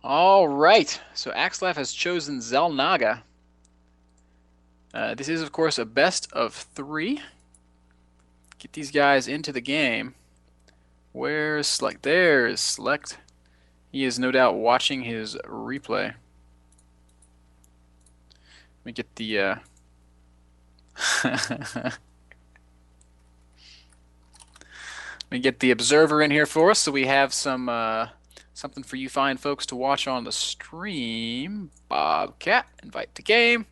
All right, so Axlav has chosen Zelnaga. This is, of course, a best of 3. Get these guys into the game. Where's Select? There's Select. He is no doubt watching his replay. Let me get the let me get the observer in here for us, so we have some something for you fine folks to watch on the stream. Bobcat, invite to game.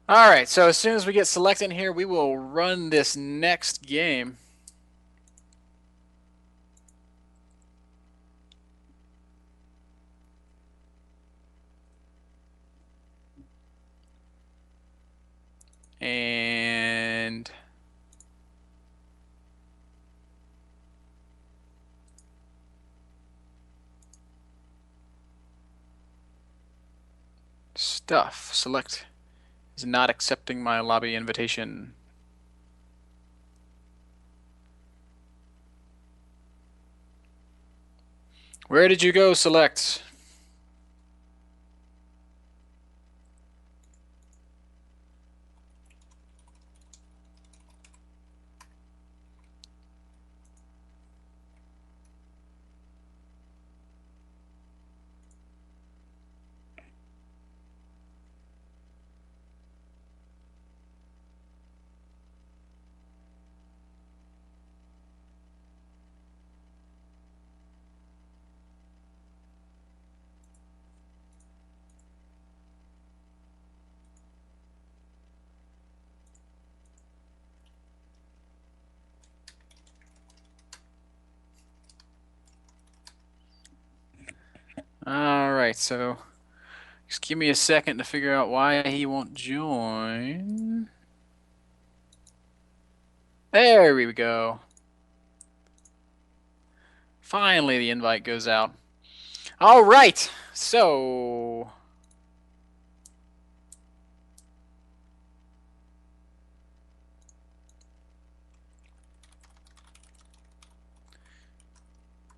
All right, so as soon as we get Select in here, we will run this next game. And stuff. Select is not accepting my lobby invitation. Where did you go, Select? All right, so just give me a second to figure out why he won't join. There we go. Finally, the invite goes out. All right, so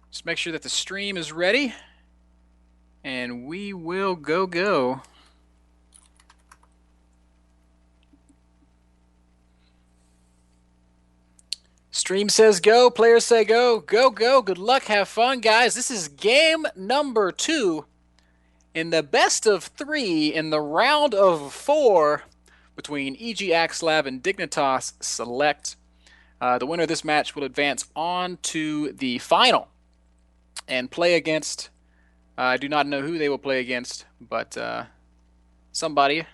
just make sure that the stream is ready, and we will go. Stream says go, players say go. Go. Good luck, have fun, guys. This is game number 2 in the best of 3 in the round of 4 between e-Gaxslav and Dignitas Select. The winner of this match will advance on to the final and play against, I do not know who they will play against, but somebody.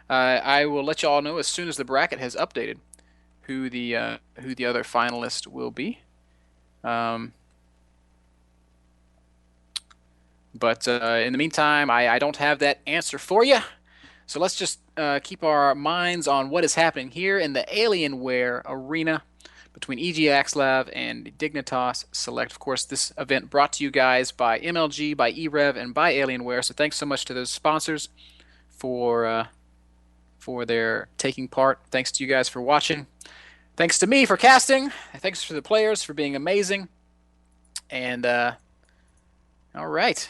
I will let you all know as soon as the bracket has updated who the other finalist will be. But in the meantime, I don't have that answer for you. So let's just keep our minds on what is happening here in the Alienware arena between e-Gaxslav and Dignitas Select. Of course, this event brought to you guys by MLG, by e-Rev, and by Alienware. So thanks so much to those sponsors for their taking part. Thanks to you guys for watching. Thanks to me for casting. Thanks to the players for being amazing. And all right.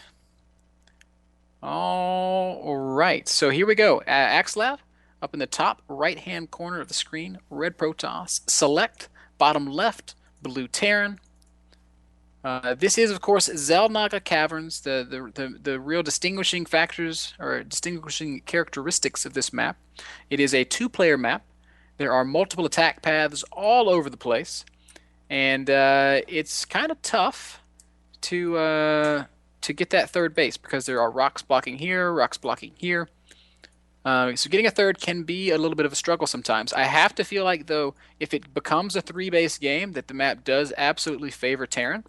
All right. So here we go. Axlav, up in the top right-hand corner of the screen, red Protoss. Select, bottom left, blue Terran. This is, of course, Zelnaga Caverns. The real distinguishing factors or distinguishing characteristics of this map. It is a 2-player map. There are multiple attack paths all over the place, and it's kind of tough to to get that third base because there are rocks blocking here, rocks blocking here. So getting a third can be a little bit of a struggle sometimes. I have to feel like, though, if it becomes a three-base game, that the map does absolutely favor Terran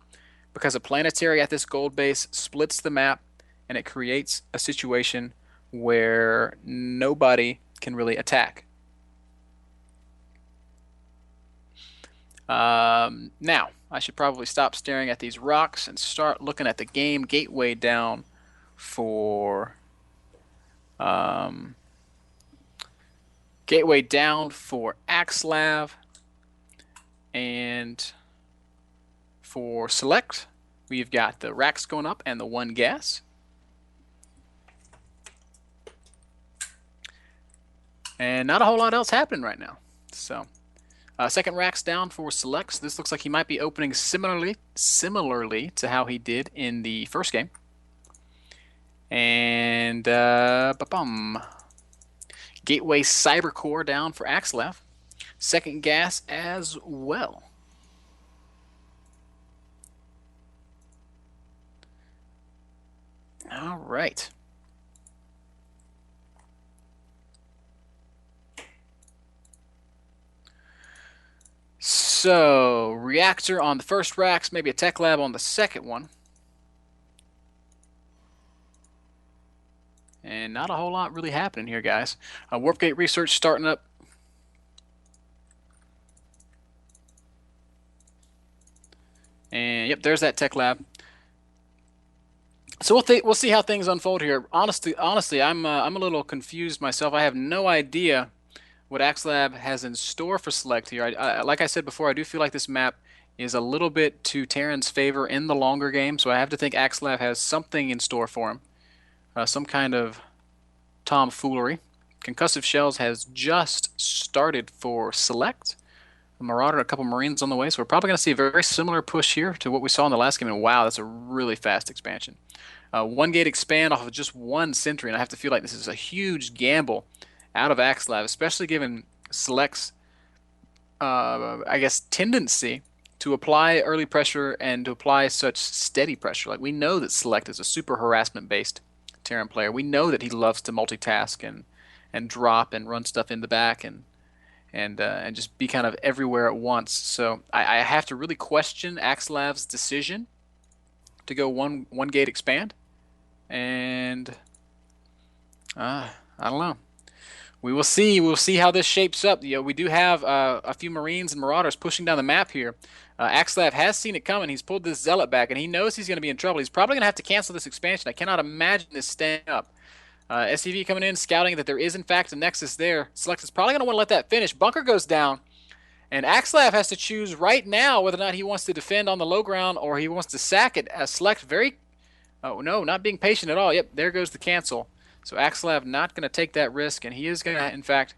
because a planetary at this gold base splits the map and it creates a situation where nobody can really attack. Now, I should probably stop staring at these rocks and start looking at the game gateway down for Axslav, and for Select, we've got the racks going up and the one gas. And not a whole lot else happening right now. So, second racks down for Select. So this looks like he might be opening similarly to how he did in the first game. And Gateway Cyber Core down for Axslav. Second gas as well. All right. So, reactor on the first racks, maybe a tech lab on the second one. And not a whole lot really happening here, guys. Warp gate research starting up. And yep, there's that tech lab. So we'll see how things unfold here. Honestly, I'm a little confused myself. I have no idea what Axslab has in store for Select here. Like I said before, I do feel like this map is a little bit to Terran's favor in the longer game, so I have to think Axslab has something in store for him. Some kind of tomfoolery. Concussive Shells has just started for Select. A Marauder, a couple Marines on the way, so we're probably going to see a very similar push here to what we saw in the last game, and wow, that's a really fast expansion. One gate expand off of just one sentry, and I have to feel like this is a huge gamble out of Axslav, especially given Select's, I guess, tendency to apply early pressure and to apply such steady pressure. Like, we know that Select is a super harassment-based Terran player. We know that he loves to multitask and drop and run stuff in the back and just be kind of everywhere at once. So I have to really question Axslav's decision to go one gate expand, and I don't know. We will see. We'll see how this shapes up. You know, we do have a few Marines and Marauders pushing down the map here. Axslav has seen it coming. He's pulled this Zealot back, and he knows he's going to be in trouble. He's probably going to have to cancel this expansion. I cannot imagine this staying up. SCV coming in, scouting that there is, in fact, a Nexus there. Select is probably going to want to let that finish. Bunker goes down, and Axslav has to choose right now whether or not he wants to defend on the low ground or he wants to sack it. Select very... Oh, no, not being patient at all. Yep, there goes the cancel. So Axslav not going to take that risk, and he is going to, in fact,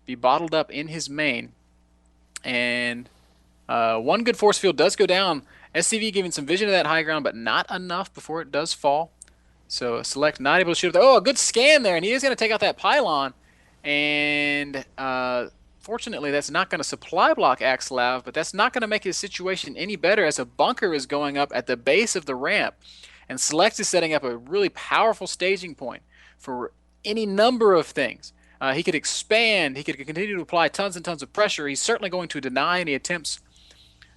be bottled up in his main. And one good force field does go down. SCV giving some vision to that high ground, but not enough before it does fall. So Select not able to shoot. Oh, a good scan there, and he is going to take out that pylon. And fortunately, that's not going to supply block Axslav, but that's not going to make his situation any better as a bunker is going up at the base of the ramp. And Select is setting up a really powerful staging point for any number of things. He could expand. He could continue to apply tons and tons of pressure. He's certainly going to deny any attempts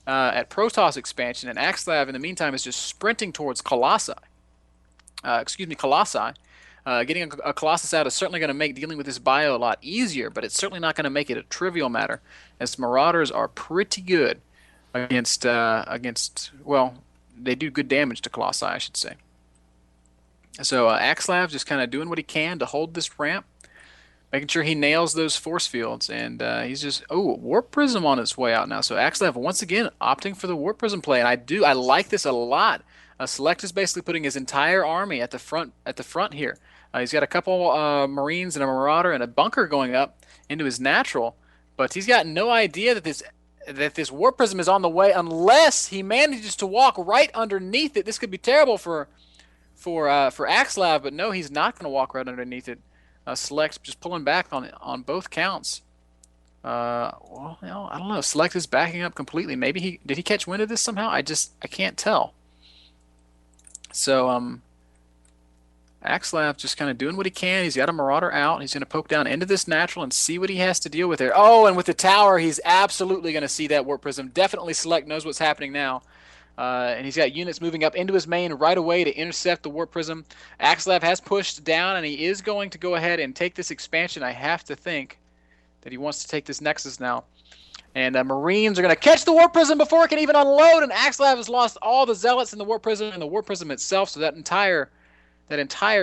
at Protoss expansion. And Axslav, in the meantime, is just sprinting towards Colossi. Colossi. Getting a Colossus out is certainly going to make dealing with this bio a lot easier, but it's certainly not going to make it a trivial matter, as Marauders are pretty good against well, they do good damage to Colossi, I should say. So Axslav just kind of doing what he can to hold this ramp, making sure he nails those force fields, and he's just Warp Prism on its way out now. So Axslav once again opting for the Warp Prism play, and I like this a lot. Select is basically putting his entire army at the front here. He's got a couple Marines and a Marauder and a bunker going up into his natural, but he's got no idea that this Warp Prism is on the way unless he manages to walk right underneath it. This could be terrible for Axslav, but no, he's not going to walk right underneath it. Select just pulling back on both counts. Well, you know, I don't know. Select is backing up completely. Maybe did he catch wind of this somehow? I can't tell. So Axslav just kind of doing what he can. He's got a Marauder out. He's going to poke down into this natural and see what he has to deal with there. Oh, and with the tower, he's absolutely going to see that Warp Prism. Definitely Select knows what's happening now. And he's got units moving up into his main right away to intercept the Warp Prism. Axslav has pushed down, and he is going to go ahead and take this expansion. I have to think that he wants to take this Nexus now. And Marines are going to catch the Warp Prism before it can even unload, and Axslav has lost all the Zealots in the Warp Prism and the Warp Prism itself, so that entire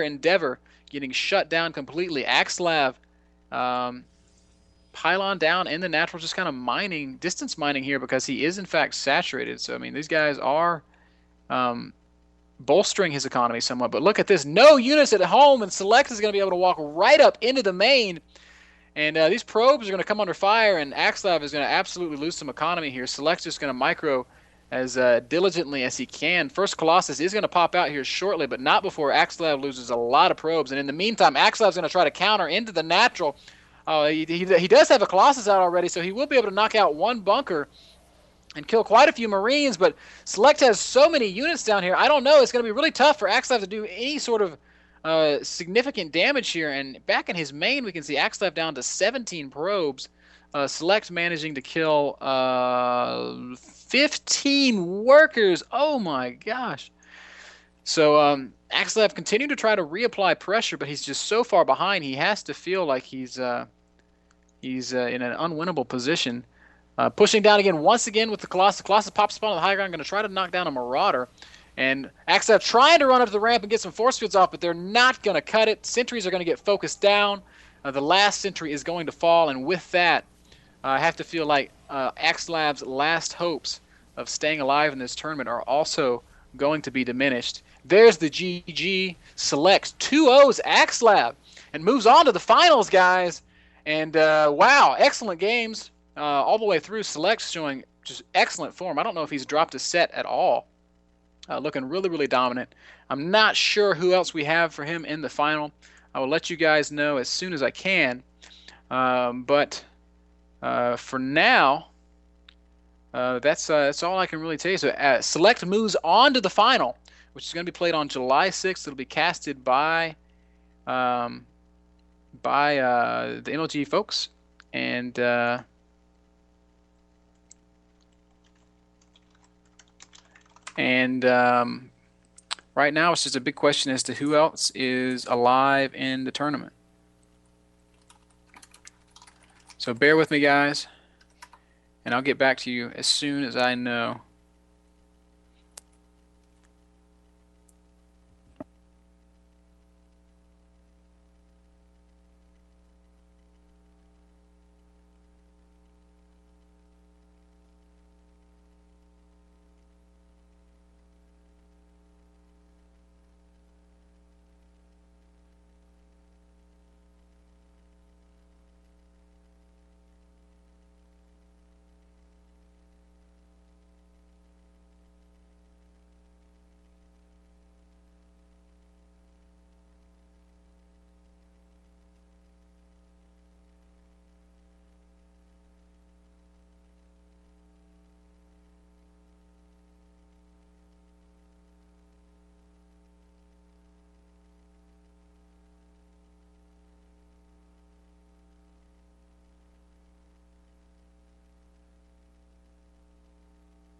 endeavor getting shut down completely. Axslav pylon down in the natural, just kind of mining, distance mining here because he is in fact saturated. So I mean, these guys are bolstering his economy somewhat. But look at this, no units at home, and Select is going to be able to walk right up into the main. And these probes are going to come under fire, and Axslav is going to absolutely lose some economy here. Select's just going to micro as diligently as he can. First Colossus is going to pop out here shortly, but not before Axslav loses a lot of probes. And in the meantime, Axslav's going to try to counter into the natural. He does have a Colossus out already, so he will be able to knock out one bunker and kill quite a few Marines. But Select has so many units down here, I don't know. It's going to be really tough for Axslav to do any sort of significant damage here. And back in his main, we can see Axslav down to 17 probes. Select managing to kill 15 workers. Oh my gosh. So Axslav continued to try to reapply pressure, but he's just so far behind. He has to feel like he's in an unwinnable position. Pushing down again once again with the Colossus. Colossus pops up on the high ground, going to try to knock down a Marauder. And Axslav trying to run up to the ramp and get some force fields off, but they're not going to cut it. Sentries are going to get focused down. The last sentry is going to fall, and with that, I have to feel like Axslav's last hopes of staying alive in this tournament are also going to be diminished. There's the GG. Selects 2-0's Axslav and moves on to the finals, guys. And wow, excellent games all the way through. Select's showing just excellent form. I don't know if he's dropped a set at all. Looking really, really dominant. I'm not sure who else we have for him in the final. I will let you guys know as soon as I can. But for now, that's all I can really tell you. So Select moves on to the final, which is going to be played on July 6th. It'll be casted by the NLG folks, and right now it's just a big question as to who else is alive in the tournament. So bear with me, guys, and I'll get back to you as soon as I know